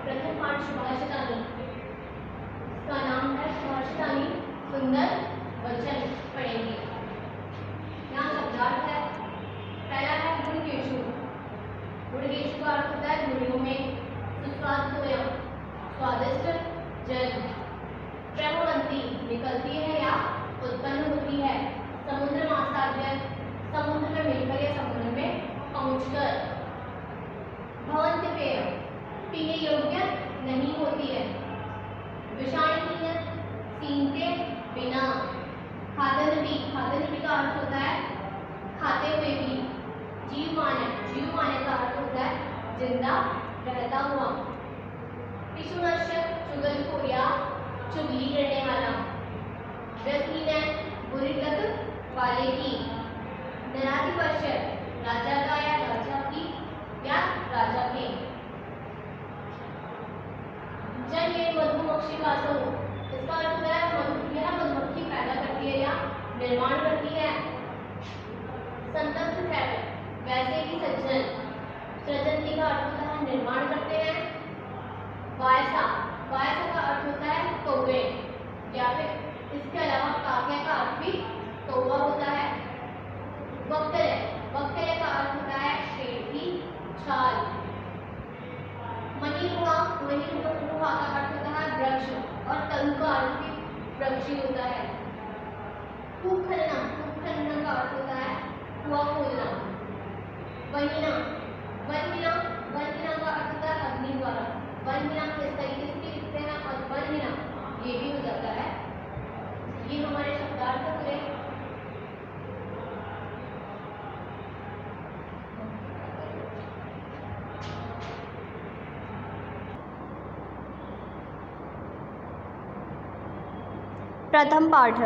प्रथम पाठ सुभाषितानी, इसका नाम है सुभाषितानी सुंदर वचन पढ़ेंगे। यहाँ शब्दार्थ है। पहला है गुणकेशु। गुणकेशु का अर्थ होता है गुणियों में, सुस्वादुतोयम स्वादिष्ट जल, प्रभवंती निकलती है या उत्पन्न होती है, समुद्र मासाद्य समुद्र में मिलकर या समुद्र में पहुंचकर, भवन्त्यपेय पीने योग्य नहीं होती है, विषाणहीन सीनते बिना, खादनपी का अर्थ होता है खाते हुए भी, जीवमानव का अर्थ होता है जिंदा रहता हुआ, पिशुनश्य चुगलखोर या चुगली करने वाला, व्यसहीन बुरी लत वाले की, नराधिपस्य राजा का या राजा की या राजा के, जन ये मधुमक्षिकासु, इसका अर्थ होता है यह मधुमक्खी पैदा करती है या निर्माण करती है, संतस्त है वैसे ही सज्जन, सृजनती का अर्थ होता है निर्माण करते हैं, वायसा का अर्थ होता है कौवे, या फिर इसके अलावा काव्य का अर्थ भी कौवा होता है, वक्तय का अर्थ होता है शेर की छाल, मणिगुहा का अर्थ होता है वृक्ष और तरु का अर्थ भी वृक्ष ही होता है, कूप खनन का अर्थ होता है कुआं खोदना, वन्हिना का अर्थ होता है अग्नि द्वारा, वन्हिना इस तरीके से लिखते हैं और वन्हिना ये भी हो जाता है। ये हमारे शब्दार्थ हुए। प्रथम पाठ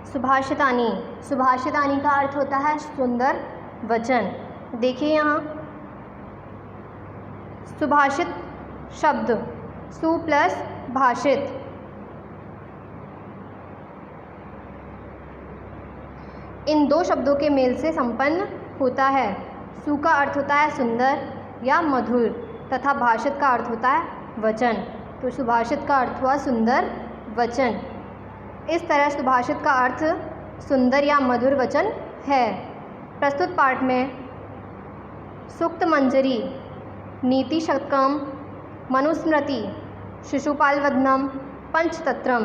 सुभाषितानी। सुभाषितानी का अर्थ होता है सुंदर वचन। देखिए यहाँ सुभाषित शब्द सु प्लस भाषित, इन दो शब्दों के मेल से संपन्न होता है। सु का अर्थ होता है सुंदर या मधुर तथा भाषित का अर्थ होता है वचन। तो सुभाषित का अर्थ हुआ सुंदर वचन। इस तरह सुभाषित का अर्थ सुंदर या मधुर वचन है। प्रस्तुत पाठ में सूक्त मंजरी, नीति शतकम, मनुस्मृति, शिशुपालवदनम, पंचतंत्रम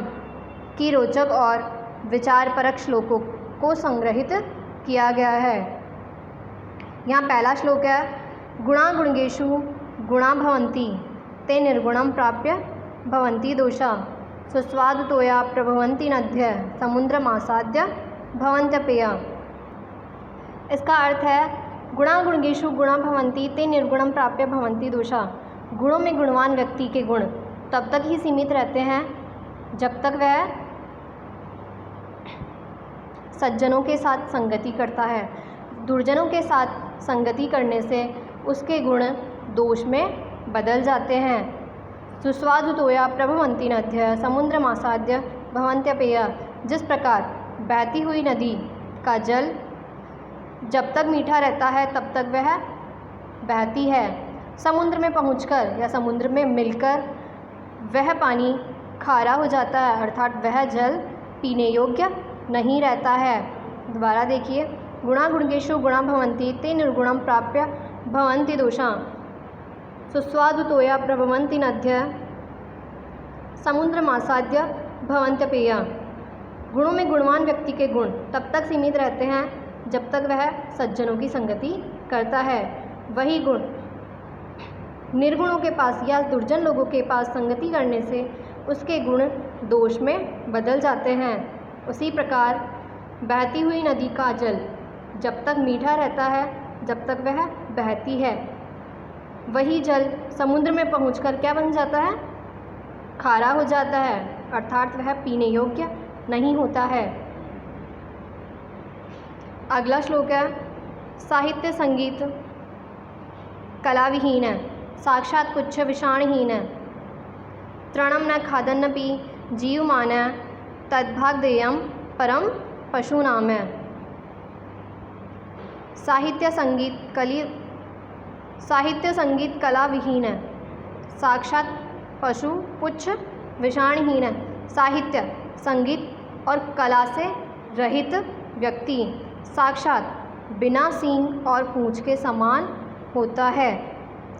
की रोचक और विचारपरक श्लोकों को संग्रहित किया गया है। यहाँ पहला श्लोक है गुणा गुणगेषु गुणा भवन्ति ते निर्गुणम प्राप्य भवन्ति दोषा, सुस्वादुतोया प्रभवन्ति नद्य समुद्रमासाद्य भवन्त्यपेया। इसका अर्थ है गुणा गुणगेषु गुणा भवन्ति ते निर्गुणम प्राप्य भवन्ति दोषा। गुणों में गुणवान व्यक्ति के गुण तब तक ही सीमित रहते हैं जब तक वह सज्जनों के साथ संगति करता है। दुर्जनों के साथ संगति करने से उसके गुण दोष में बदल जाते हैं। सुस्वादुतोया प्रभवन्ति नद्य समुद्रमासाद्य भवन्त्यपेया। जिस प्रकार बहती हुई नदी का जल जब तक मीठा रहता है तब तक वह बहती है, समुद्र में पहुंचकर या समुद्र में मिलकर वह पानी खारा हो जाता है, अर्थात वह जल पीने योग्य नहीं रहता है। दोबारा देखिए गुणा गुणगेषु गुणा भवन्ति ते निर्गुणम प्राप्य भवन्ति दोषा, सुस्वादुतोया प्रभवन्ति नद्य समुद्रमासाद्य भवन्त्यपेया। गुणों में गुणवान व्यक्ति के गुण तब तक सीमित रहते हैं जब तक वह सज्जनों की संगति करता है। वही गुण निर्गुणों के पास या दुर्जन लोगों के पास संगति करने से उसके गुण दोष में बदल जाते हैं। उसी प्रकार बहती हुई नदी का जल जब तक मीठा रहता है जब तक वह बहती है, वही जल समुद्र में पहुंचकर क्या बन जाता है, खारा हो जाता है, अर्थात वह पीने योग्य नहीं होता है। अगला श्लोक है साहित्य संगीत कलाविहीन है, साक्षात पुच्छ विषाणहीन है, तृणम न खादन्नपि जीवमान है, तद्भागदेयम परम पशूनाम है। साहित्य संगीत कला विहीन है, साक्षात पशु, पुच्छ, विषाणहीन। साहित्य, संगीत और कला से रहित व्यक्ति साक्षात बिना सींग और पूंछ के समान होता है।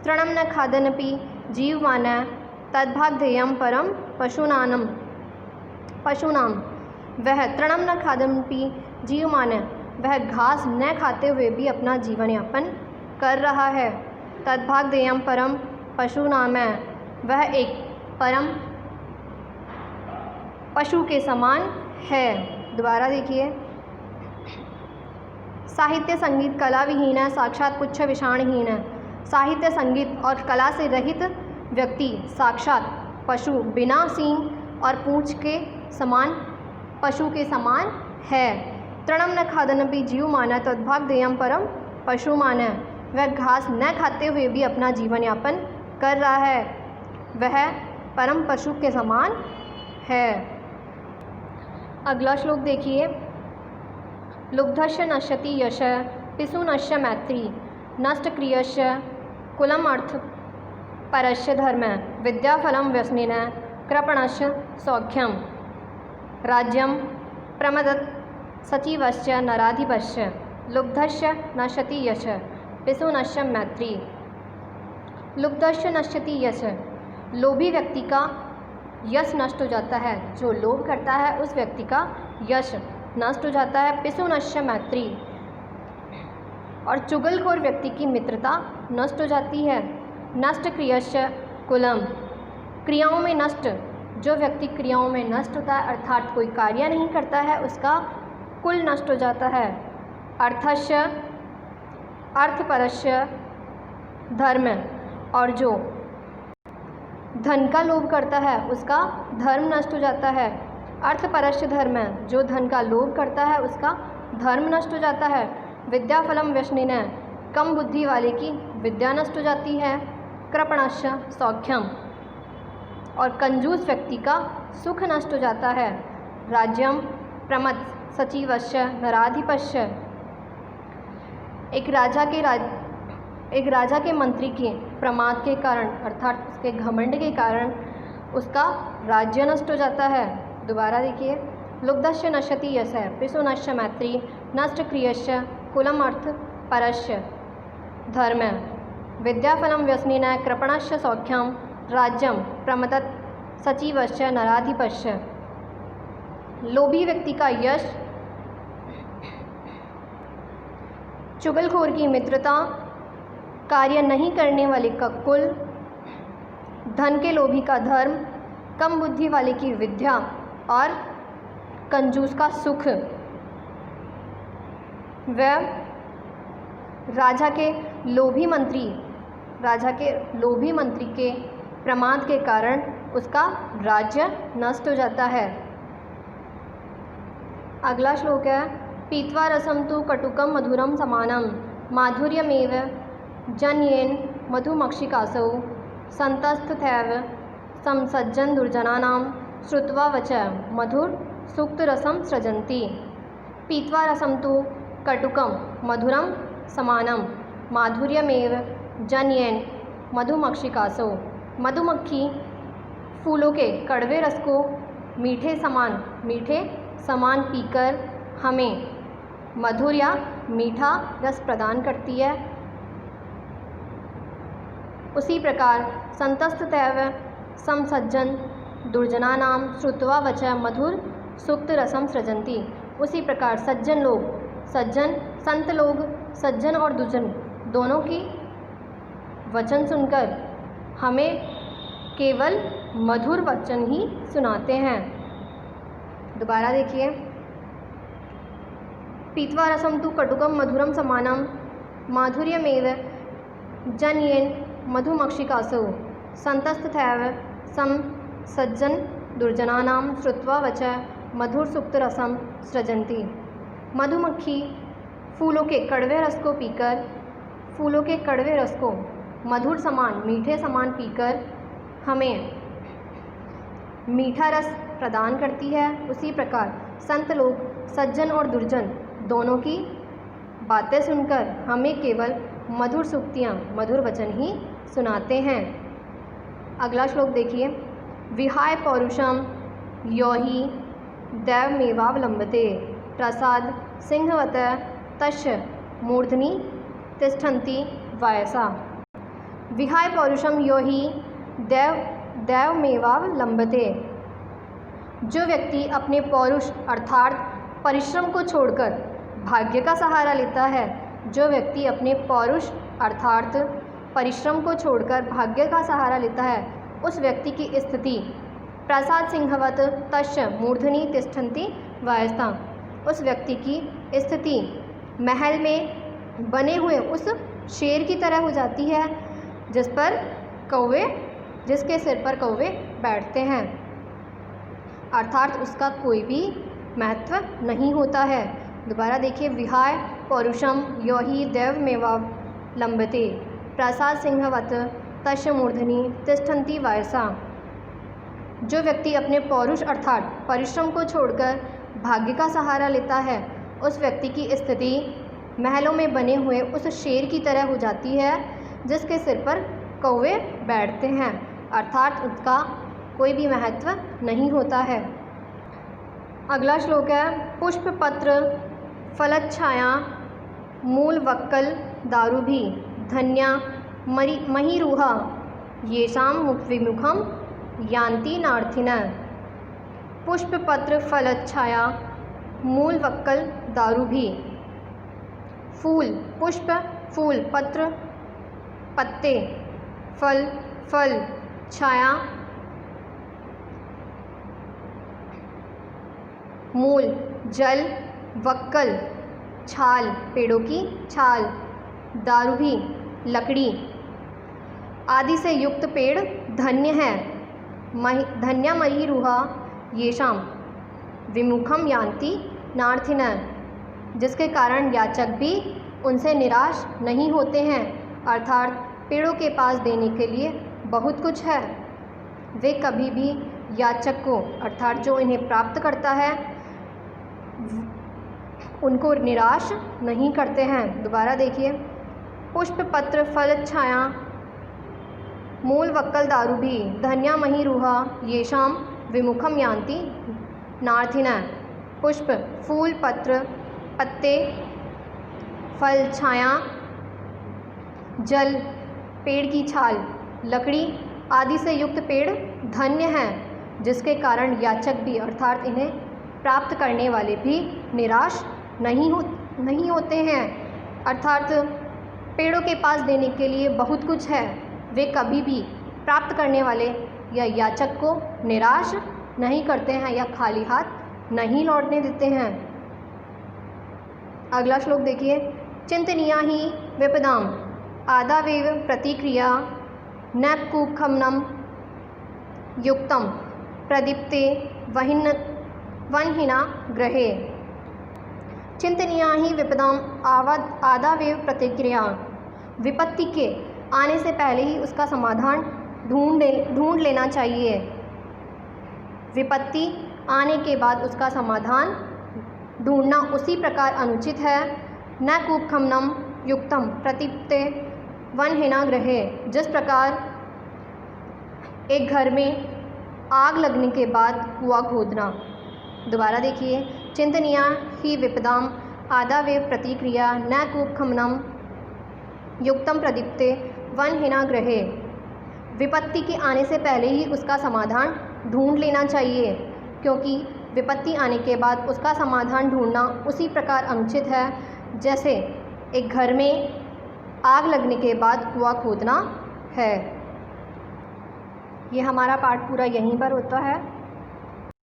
तृणं न खादन्नपि जीवमानः तद्भागधेयं परम पशूनां। वह तृणं न खादन्नपि जीवमानः, वह घास न खाते हुए भी अपना जीवन यापन कर रहा है। तद्भागधेयं परम पशूनाम, वह एक परम पशु के समान है। दोबारा देखिए। साहित्य, संगीत, कला विहीन है, साक्षात पुच्छ, विषाणहीन। साहित्य, संगीत और कला से रहित व्यक्ति साक्षात पशु, बिना सींग और पूंछ के समान पशु के समान है। तृणं न खादन्नपि जीवमानः तद्भागधेयं परम पशुमानः, वह घास न खाते हुए भी अपना जीवन यापन कर रहा है, वह परम पशु के समान है। अगला श्लोक देखिए। लुब्धस्य नश्यति यशः पिशुनश्च मैत्री, नष्ट क्रियस्य कुलम अर्थ परस्य धर्म, विद्याफलं व्यसनिनः कृपणस्य सौख्यम, राज्यं प्रमदत् सचिवश्च नराधिपस्य। लुब्धस्य नश्यति यशः पिशुनश्च मैत्री। लुब्धस्य नश्यति यशः, लोभी व्यक्ति का यश नष्ट हो जाता है। जो लोभ करता है उस व्यक्ति का यश नष्ट हो जाता है। पिशुनश्च मैत्री, और चुगलखोर व्यक्ति की मित्रता नष्ट हो जाती है। नष्ट क्रियश्च कुलम, क्रियाओं में नष्ट, जो व्यक्ति क्रियाओं में नष्ट होता है अर्थात कोई कार्य नहीं करता है, उसका कुल नष्ट हो जाता है। अर्थस्य अर्थपरस्य धर्म, और जो धन का लोभ करता है उसका धर्म नष्ट हो जाता है। अर्थपरस्य धर्म, जो धन का लोभ करता है उसका धर्म नष्ट हो जाता है। विद्याफलम व्यसनिनः, कम बुद्धि वाले की विद्या नष्ट हो जाती है। कृपणस्य सौख्यम, और कंजूस व्यक्ति का सुख नष्ट हो जाता है। राज्यम प्रमद सचिवस्य नराधिपस्य, एक राजा के मंत्री के प्रमाद के कारण अर्थात उसके घमंड के कारण उसका राज्य नष्ट हो जाता है। दोबारा देखिए। लुब्धस्य नश्यति यशः पिशुनश्च मैत्री, नष्ट क्रियश्च कुलम अर्थ परस्य धर्म, विद्याफलं व्यसनिनः कृपणश्च सौख्यम, राज्यम प्रमदत् सचिवश्च नराधिपस्य। लोभी व्यक्ति का यश, चुगलखोर की मित्रता, कार्य नहीं करने वाले का कुल, धन के लोभी का धर्म, कम बुद्धि वाले की विद्या और कंजूस का सुख। वह राजा के लोभी मंत्री के प्रमाद के कारण उसका राज्य नष्ट हो जाता है। अगला श्लोक है। पीत्वा रसम तु कटुकम मधुरम समानम, माधुर्यमेव जन्येन मधुमक्षिकासौ, संतस्तथैव संसज्जन दुर्जनानां श्रुत्वा वचः मधुर सूक्त रसम सृजन्ति। पीत्वा रसम तु कटुकम मधुरम समानम, माधुर्यमेव जन्येन मधुमक्षिकासौ। मधुमक्खी फूलों के कड़वे रस को मीठे समान पीकर हमें मधुर या मीठा रस प्रदान करती है। उसी प्रकार संतस्तैव समसज्जन दुर्जनानां श्रुत्वा वचः मधुर सूक्त रसम सृजन्ति। उसी प्रकार संत लोग सज्जन और दुर्जन दोनों की वचन सुनकर हमें केवल मधुर वचन ही सुनाते हैं। दोबारा देखिए। पीत्वा रसम तु कटुकम मधुरम समानम, माधुर्यमेव जन्येन मधुमक्षिकासौ, संतस्तथैव संसज्जन दुर्जनानां श्रुत्वा वचः मधुर सूक्त रसम सृजन्ति। मधुमक्खी फूलों के कड़वे रस को मधुर समान मीठे समान पीकर हमें मीठा रस प्रदान करती है। उसी प्रकार संत लोग सज्जन और दुर्जन दोनों की बातें सुनकर हमें केवल मधुर सूक्तियाँ, मधुर वचन ही सुनाते हैं। अगला श्लोक देखिए, विहाय पौरुषम यो हि दैवमेवावलंबते प्रसाद सिंहवत तस्य मूर्धनि तिष्ठन्ति वायसा। विहाय पौरुषम यो हि दैवमेवावलंबते। जो व्यक्ति अपने पौरुष अर्थात परिश्रम को छोड़कर भाग्य का सहारा लेता है, जो व्यक्ति अपने पौरुष अर्थात परिश्रम को छोड़कर भाग्य का सहारा लेता है, उस व्यक्ति की स्थिति प्रसाद सिंहवत तस्य मूर्धनि तिष्ठन्ति वायसा। उस व्यक्ति की स्थिति महल में बने हुए उस शेर की तरह हो जाती है जिसके सिर पर कौवे बैठते हैं, अर्थात उसका कोई भी महत्व नहीं होता है। दोबारा देखिए, विहाय पौरुषम यो हि दैवमेवावलंबते प्रसाद सिंहवत तस्य मूर्धनि तिष्ठन्ति वायसा। जो व्यक्ति अपने पौरुष अर्थात परिश्रम को छोड़कर भाग्य का सहारा लेता है, उस व्यक्ति की स्थिति महलों में बने हुए उस शेर की तरह हो जाती है जिसके सिर पर कौवे बैठते हैं, अर्थात उसका कोई भी महत्व नहीं होता है। अगला श्लोक है, पुष्प पत्र फलच्छाया मूल वक्कल दारुभी धन्या महीरुहा येषां विमुखम यान्ति नार्थिनः। पुष्प पत्र फलच्छाया मूल वक्कल दारुभी। फूल पुष्प, फूल पत्र पत्ते, फल फल, छाया मूल जल, वक्कल छाल पेड़ों की छाल, दारुभी लकड़ी आदि से युक्त पेड़ धन्य है। धन्या महीरुहा येषाम विमुखम यान्ति नार्थिनः। जिसके कारण याचक भी उनसे निराश नहीं होते हैं, अर्थात पेड़ों के पास देने के लिए बहुत कुछ है। वे कभी भी याचक को अर्थात जो इन्हें प्राप्त करता है उनको निराश नहीं करते हैं। दोबारा देखिए, पुष्प पत्र फल छाया मूल वक्कल दारुभी धन्या महीरुहा येषाम विमुखम यान्ति नार्थिनः। पुष्प फूल पत्र पत्ते फल छाया जल पेड़ की छाल लकड़ी आदि से युक्त पेड़ धन्य हैं, जिसके कारण याचक भी अर्थात इन्हें प्राप्त करने वाले भी निराश नहीं होते हैं, अर्थात पेड़ों के पास देने के लिए बहुत कुछ है। वे कभी भी प्राप्त करने वाले या याचक को निराश नहीं करते हैं या खाली हाथ नहीं लौटने देते हैं। अगला श्लोक देखिए, चिंतनीया ही विपदाम आदावेव प्रतिक्रिया नैपकूपखमनम युक्तम प्रदीप्ते वनहिना ग्रहे। चिंतनीया ही विपदाम आदावेव प्रतिक्रिया। विपत्ति के आने से पहले ही उसका समाधान ढूंढ लेना चाहिए। विपत्ति आने के बाद उसका समाधान ढूंढना उसी प्रकार अनुचित है। न कूपखमनम युक्तम प्रतीप्ते वनहिना ग्रहे। जिस प्रकार एक घर में आग लगने के बाद कुआं खोदना। दोबारा देखिए, चिंतनीया ही विपदाम आदावेव प्रतिक्रिया न कूपखमनम युक्तम प्रदीप्ते वनहिना ग्रहे। विपत्ति के आने से पहले ही उसका समाधान ढूंढ लेना चाहिए, क्योंकि विपत्ति आने के बाद उसका समाधान ढूंढना उसी प्रकार अनुचित है जैसे एक घर में आग लगने के बाद कुआं खोदना है। ये हमारा पाठ पूरा यहीं पर होता है।